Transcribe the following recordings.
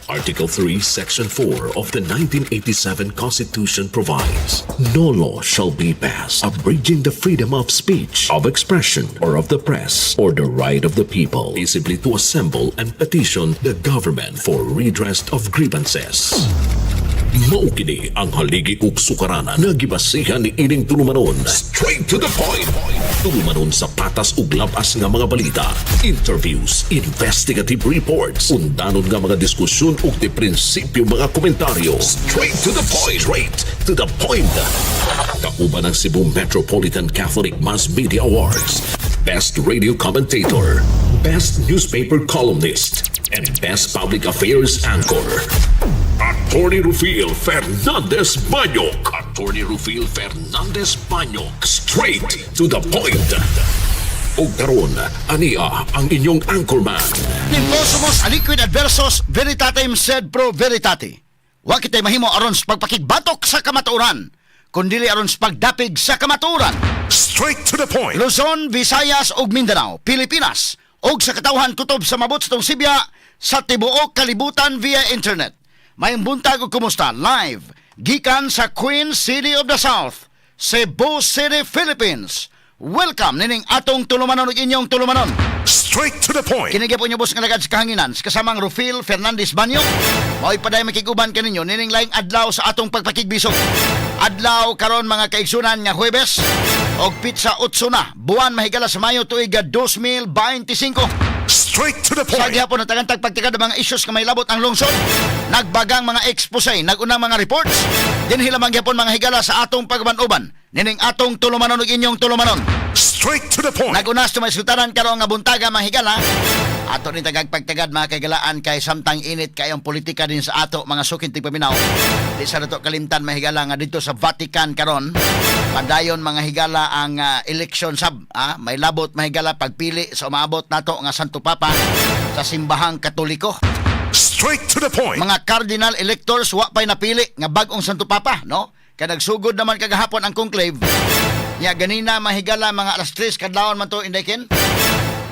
Article 3, Section 4 of the 1987 Constitution provides, no law shall be passed abridging the freedom of speech, of expression, or of the press, or the right of the people peaceably to assemble and petition the government for redress of grievances. Maukini ang haligi ug sukaranan nga gibasihan ni ining tulumanon. Straight to the point. Tulumanon sa patas ug labas nga mga balita, interviews, investigative reports, undanon nga mga diskusyon ug di prinsipyo mga komentaryo. Straight to the point. Straight to the point. Kauban ng Cebu Metropolitan Catholic Mass Media Awards, Best Radio Commentator, Best Newspaper Columnist, and Best Public Affairs Anchor. Attorney Rufil Fernandez Banyok. Attorney Rufil Fernandez Banyok. Straight to the point. O karon, ania ang inyong anchorman. Nimposumos aliquid adversos veritatem sed pro veritate. Wa kitay mahimo aron sa pagpakigbatok sa kamatuoran, kundili aron sa pagdapig sa kamatuoran. Straight to the point. Luzon, Visayas ug Mindanao, Pilipinas, ug sa katawhan kutob sa mabot sa Sibya sa tibuok kalibutan via internet. May buntag o kumusta live gikan sa Queen City of the South, Cebu City, Philippines. Welcome nining atong tulumanon ug inyong tulumanon. Straight to the point. Kinigya po niyo boss nga lagad sa kahanginan sa kasamang Rufil Fernandez Banyok. Mao'y paday makiguban kaninyo nining laing adlaw sa atong pagpakigbisog. Adlaw karon mga kaigsunan nga Huwebes og pizza 8 na buwan mahigala sa Mayo tuig 2025. Straight to the Sa point. gihapon na tagantag pagtikad ng mga issues nga may labot ang lungsod, nagbagang mga expose, nagunang mga reports, din hilamang gihapon mga higala sa atong pagbanuban, nining atong tulumanon ug inyong tulumanon. Straight to the point. Nagunas to may sutaran karon nga buntaga mga higala, ato ni tagag pagtagad mga kagalaan kay samtang init kayong politika din sa ato mga sukin tigpaminaw. Di sa nato kalimtan mga higala nga dito sa Vatican karon, padayon mga higala ang election sab, may labot mga higala pagpili sa umabot nato nga Santo Papa sa simbahang Katoliko. Straight to the point. Mga cardinal electors wa pay napili nga bag-ong Santo Papa, no? Kaya nagsugod naman kagahapon ang conclave. Nya ganina mahigala mga alas 3 kadlawon man to indayken.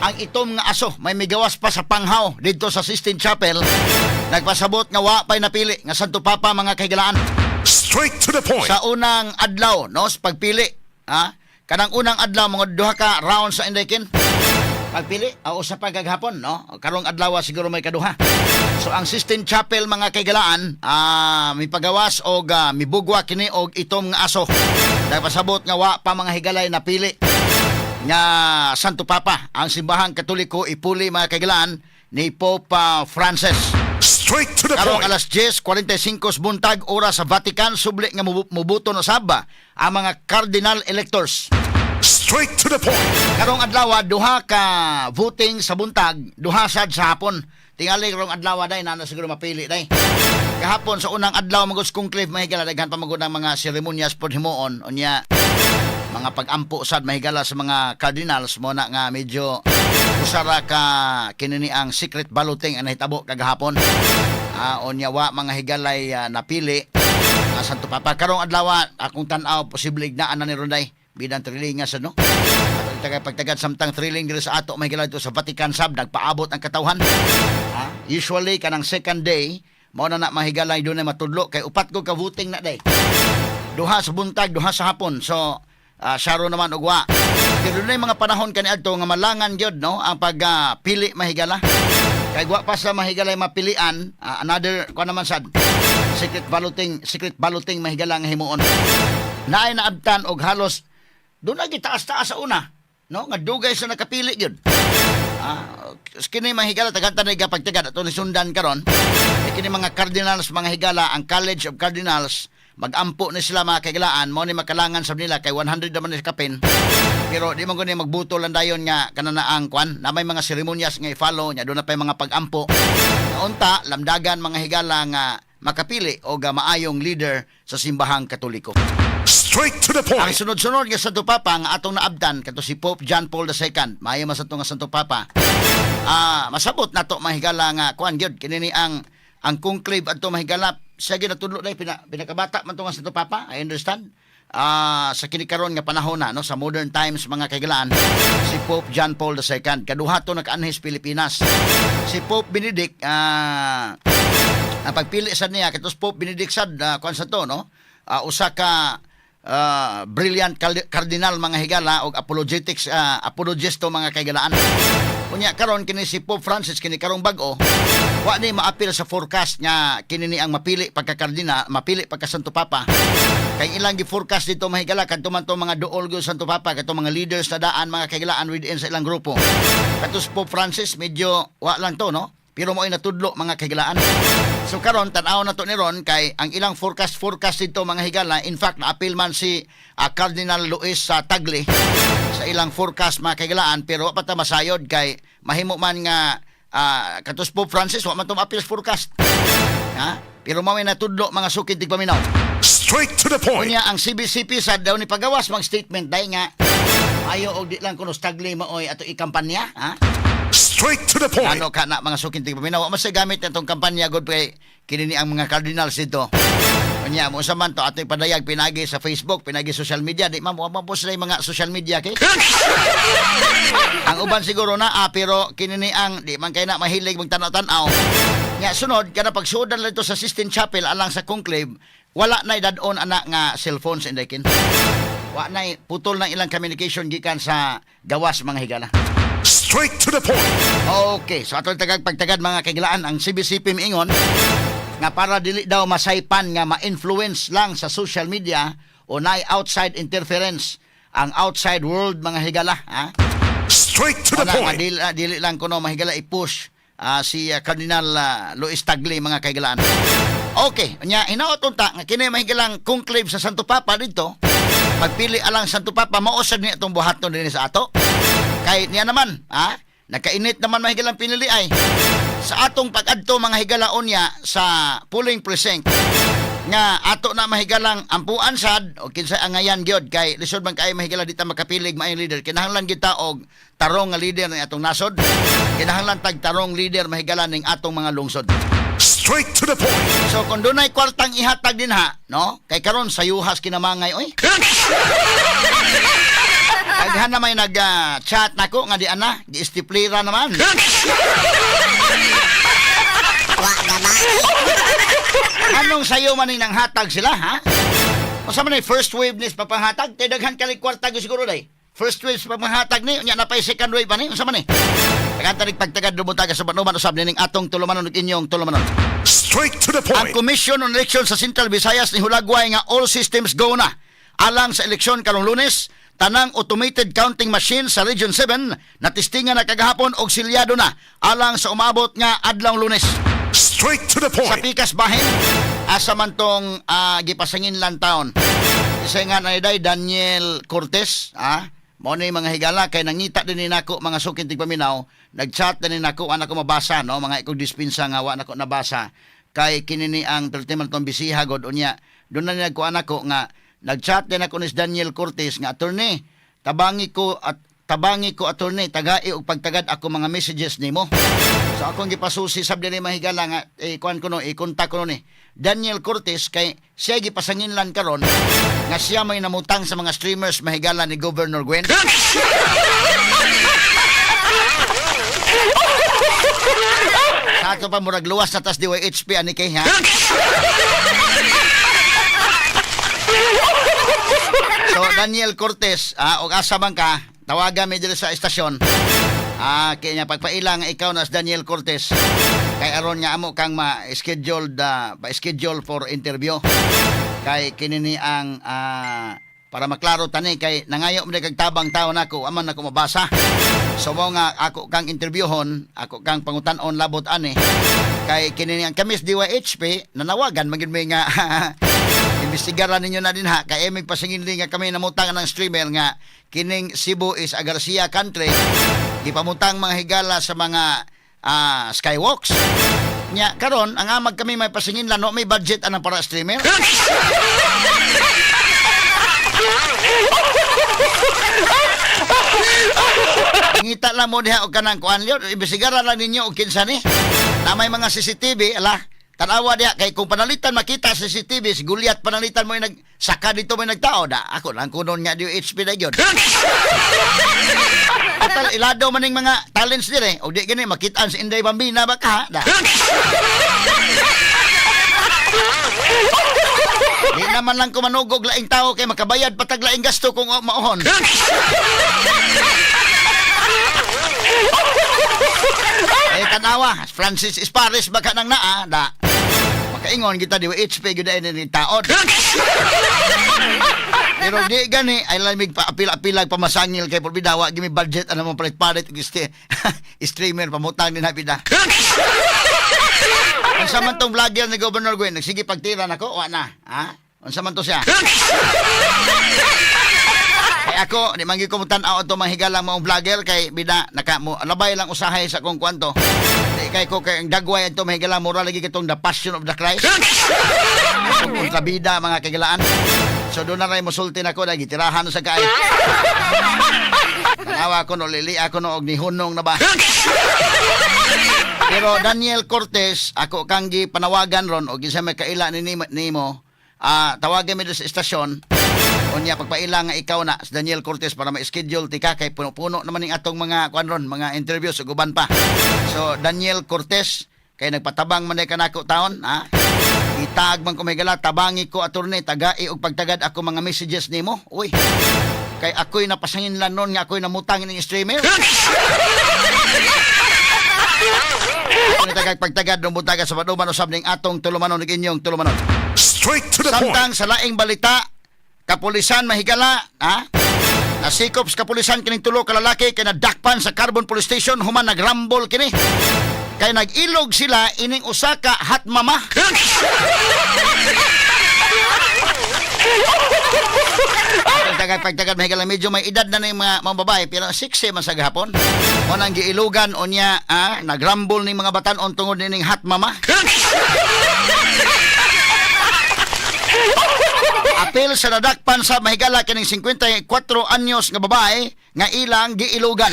Ang itom nga aso may migawas pa sa panghaw dito sa Sistine Chapel. Nagpasabot nga wa pay napili nga Santo Papa mga kahigalaan. Straight to the point. Sa unang adlaw, no, sa pagpili, kanang unang adlaw mga duha ka rounds sa indayken. Pagpili, sa pagaghapon, no? Karong adlaw siguro may kaduha. So ang Sistine Chapel mga kaigalaan, may pagawas og mibugwa kini og itom nga aso. Nagpasabot nga wa pa mga higalay napili nga Santo Papa. Ang simbahang Katoliko ipuli mga kaigalaan ni Pope Francis. Straight to the Karong point. alas 10:45 buntag oras sa Vatican subli nga mubuto na saba ang mga cardinal electors. Straight to the point. Karong adlaw duha ka voting sa buntag, duha sad sa hapon. Tingali karong adlaw day na siguro mapili day. Kahapon sa unang adlaw magos conclave mahigala daghan pa magud ang mga seremonyas pod himuon unya mga pag-ampo sad mahigala sa mga cardinals mo na nga medyo usara ka kinini ang secret balloting ang nahitabo kagahapon. Unya wa mga higalay napili Santo Papa. Karong adlaw akong tan-aw posible ignaan na ni Ronday bidan trilingas no. Pagtagad samtang thrilling diri sa ato mahigala dito sa Vatican sab nagpaabot ang katawhan. Usually kanang second day mao na mahigala doon na matudlo kay upat ko ka voting na day. Duha sa buntag, duha sa hapon. So syaro naman ugwa. Pero na mga panahon kaniadto nga malangan gyud no ang pagpili mahigala. Kay wa pa sa mahigala mapilian another ko naman sad secret balloting mahigala nga himuon. Naay naabtan og halos doon na gitaas-taas sa una, no? Nga dugay sa nakapili yun. Kini mga higala, tagantang na pagtagad, ito ni sundan karon. Kini mga cardinals, mga higala, ang College of Cardinals, mag-ampo ni sila mga kahigalaan, mo ni makalangan sa nila, kay 100 naman ni kapin. Pero di mo gani magbuto lang dayon nga, kananaang kwan, na may mga seremonyas nga i-follow, nya doon na pa mga pag-ampo. Unta, lamdagan mga higala nga makapili o maayong leader sa simbahang Katoliko. Straight to the point. Ang sunod-sunod nga Santo Papa nga atong naabdan kato si Pope John Paul II. Maayo man nga Santo Papa. Masabot nato mahigala nga kuan gyud kini ang conclave adto mahigala siya gyud natudlo dai pinakabata man to nga Santo Papa. I understand. Sa kini karon nga panahon na no sa modern times mga kaigalaan si Pope John Paul II kaduha to nag-anhis Pilipinas. Si Pope Benedict ang pagpili sad niya kitos Pope Benedict sad kuan sa to no, usa ka brilliant cardinal mga higala og apologisto mga kaigalaan. Unya karon kini si Pope Francis kini karong bag-o wa ni maapil sa forecast nga kini ni ang mapili pagka kardinal, mapili pagka Santo Papa. Kay ilang gi-forecast dito mahigala kadto man to mga duol gyud Santo Papa kadto mga leaders na daan mga kaigalaan within sa ilang grupo. Katus Pope Francis medyo wa lang to no, pero mo'y natudlo mga kahigalaan. So karon tan-aw na to ni ron kay ang ilang forecast dito mga higala. In fact naapil man si Cardinal Luis sa Tagle sa ilang forecast mga kahigalaan, pero wa pa ta masayod kay mahimo man nga katus Pope Francis wa man to maapil sa forecast. Ha? Pero mo'y natudlo mga sukid tigpaminaw. Straight to the point. Kunya ang CBCP sa daw ni pagawas mag statement dai nga ayo og di lang kuno Tagle maoy ato ikampanya, ha? Straight to the point. Ano ka na mga suking tigpaminaw, mas gamit itong kampanya god kay kini ni ang mga cardinals dito. Kanya mo sa man to ato ipadayag pinagi sa Facebook, pinagi social media, di mo po sila yung mga social media kay. Ang uban siguro na pero kini ni ang di man kay na mahilig magtanaw-tanaw. Nya sunod kada pagsudan dito sa Sistine Chapel alang sa conclave, wala na dadon anak nga cellphones inday kin. Wa na putol ng ilang communication gikan sa gawas mga higala. Straight to the point. Okay, so atong pagtagad mga kagilaan ang CBCP miingon nga para dili daw masaypan nga ma-influence lang sa social media o na outside interference ang outside world mga higala, ha? Straight to the point. Dili lang kuno mahigala i-push si Cardinal Luis Tagle mga kagilaan. Okay, nya hinaoton ta nga kini mahigalang conclave sa Santo Papa dito. Pagpili alang Santo Papa mausad ni atong buhaton dinhi sa ato. Kay niya naman, nagkainit naman mahigalang pinili ay sa atong pag-adto mga higalaon niya sa polling precinct nga ato na mahigalang ampuan sad o kinsa angayan gyud kay lisod man kay mahigala dita makapilig maayong leader. Kinahanglan kita og tarong nga leader ng atong nasod. Kinahanglan tag tarong leader mahigala ning atong mga lungsod. Straight to the point. So kung dunay kwartang ihatag din ha, no? Kay karon sayuhas kinamangay oy. Aghan na may nag-chat nako nga di ana, gi-stiplera naman. Anong sayo man nang hatag sila, ha? Masa man first wave nis papahatag, tay daghan kali kwarta gyud siguro day. First wave papahatag ni, nya na pay second wave pa ni, unsa man ni? Taga-tarig pagtagad lumutaga sa banuman usab ning atong tulumanon ug inyong tulumanon. Straight to the Ang point. Commission on Election sa Central Visayas ni hulagway nga all systems go na alang sa eleksyon karong Lunes. Tanang automated counting machine sa Region 7 natistingan na kagahapon og silyado na alang sa umabot nga adlawng Lunes. Straight to the Sa point. pikas bahin asa man tong gipasangin lang taon. Isa nga na Daniel Cortez, mao ni mga higala kay nangita din ni nako mga sukin tigpaminaw, nag-chat din ni nako ana ko mabasa no, mga ikog dispensa nga wa nako nabasa kay kinini ang pertiman tong bisiha god unya. Doon na nagkuan ako nga nag-chat din ako ni Daniel Cortez nga attorney, tabangi ko attorney, tagai og pagtagad ako mga messages nimo. So akong gipasusi sab diri mahigala nga kuan ko no, i-contact ko no ni Daniel Cortez kay siya gipasanginlan karon nga siya may namutang sa mga streamers mahigala ni Governor Gwen. Sa ato pa murag luwas na tas DYHP ani kay ha. So Daniel Cortez, og asa man ka, tawagan mi diri sa estasyon. Kaya pagpailang ikaw na Daniel Cortez. Kay aron nga amo kang ma-schedule for interview. Kay kinini ang para maklaro tani kay nangayo man kag tabang tawo nako aman nako mabasa. So mo nga ako kang interviewhon, ako kang pangutan-on labot ani. Kay kinini ang kamis DYHP nanawagan magid may nga imbestigaran ninyo na din ha kay may pasingin nga kami namutang ng streamer nga kining Cebu is a Garcia country gipamutang mga higala sa mga skywalks nya karon ang amag kami may pasingin lano may budget anang para streamer. Ngita lang mo diha og kanang kuan liyo imbestigaran lang ninyo og kinsa ni na may mga CCTV ala tanawa diha kay kung panalitan makita sa CCTV si Guliat panalitan mo yung nagsaka dito may nagtao da ako lang kunon nga di HP na gyud. Total ilado man ning mga talents dire o di gani makitaan sa Inday Bambina baka da. naman lang ko manugog laing tao kay makabayad patag laing gasto kung mauhon. Tanawa, Francis Espares baka nang naa, da. Makaingon kita di HP gyud ni taod. Pero di gani ay lamig pa apil-apilag pamasangil kay porbidawa gimi budget ano mo palit-palit gusti. Streamer pamutang din hapida. Unsa man tong vlogger ni Governor Gwen, nagsige pagtira nako, wa na, ha? Unsa man to siya? Kay ako, di mangi ko mutan-aw to mahigala mo vlogger kay bida naka mo labay lang usahay sa kung kwanto. Di kay ko kay ang dagway to mahigala mura lagi kitong The Passion of the Christ. Kontra bida mga kagalaan. So doon na rin musulti na ko na gitirahan sa kay. Tanawa ko no lili ako no og nihunong na ba. Pero Daniel Cortez ako kang panawagan ron og isa may kaila ni nimo. Tawagan mi sa estasyon. Unya pagpaila nga ikaw na si Daniel Cortez para ma-schedule tika kay puno-puno naman ning atong mga kuan mga interviews ug uban pa. So Daniel Cortez kay nagpatabang man kanako taon, ha? Itag man ko may gala tabangi ko attorney tagai og pagtagad ako mga messages nimo. Uy. Kay ako'y napasangin lan nun nga ako'y namutang ning streamer. Ako pagtagad ng butaga sa paduman usab ning atong tulumanon ning inyong tulumanon. Straight to the point. Samtang sa laing balita kapulisan mahigala, ha? Nasikop sa kapulisan kining tulo ka lalaki kay nadakpan sa Carbon Police Station human nagrambol kini. Kay nag-ilog sila ining usa ka hatmama. Pagtagad mahigala medyo may edad na ning mga babae pero sexy man sa gahapon. Mo nang giilugan unya, nagrambol ning mga batan-on tungod ning hatmama. Apil sa nadakpan sa mahigala kining 54 anyos nga babae nga ilang giilugan.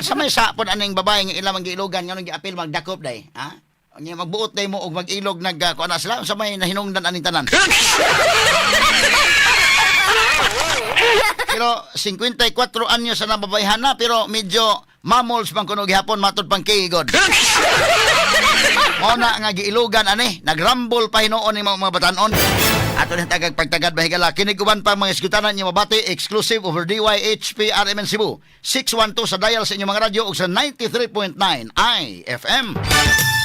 Sa may sapon aning babae nga ilang giilugan nganong giapil magdakop day, ha? Unya magbuot day mo og mag-ilog kuana sila sa may nahinungdan aning tanan. Pero 54 anyos na babayhan na pero medyo mamols man kuno gihapon matud pang kigod. Ona nga giilugan ani, nagrambol pa hinuon ni mga batanon. Ato ni tagag pagtagad mahigala kinig uban pa mga iskutanan niyo mabati exclusive over DYHP RMN Cebu 612 sa dial sa inyong mga radyo ug sa 93.9 IFM.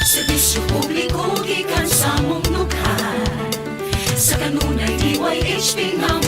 Serbisyo publiko gikan sa mong lukhan. Sa kanunay DYHP nga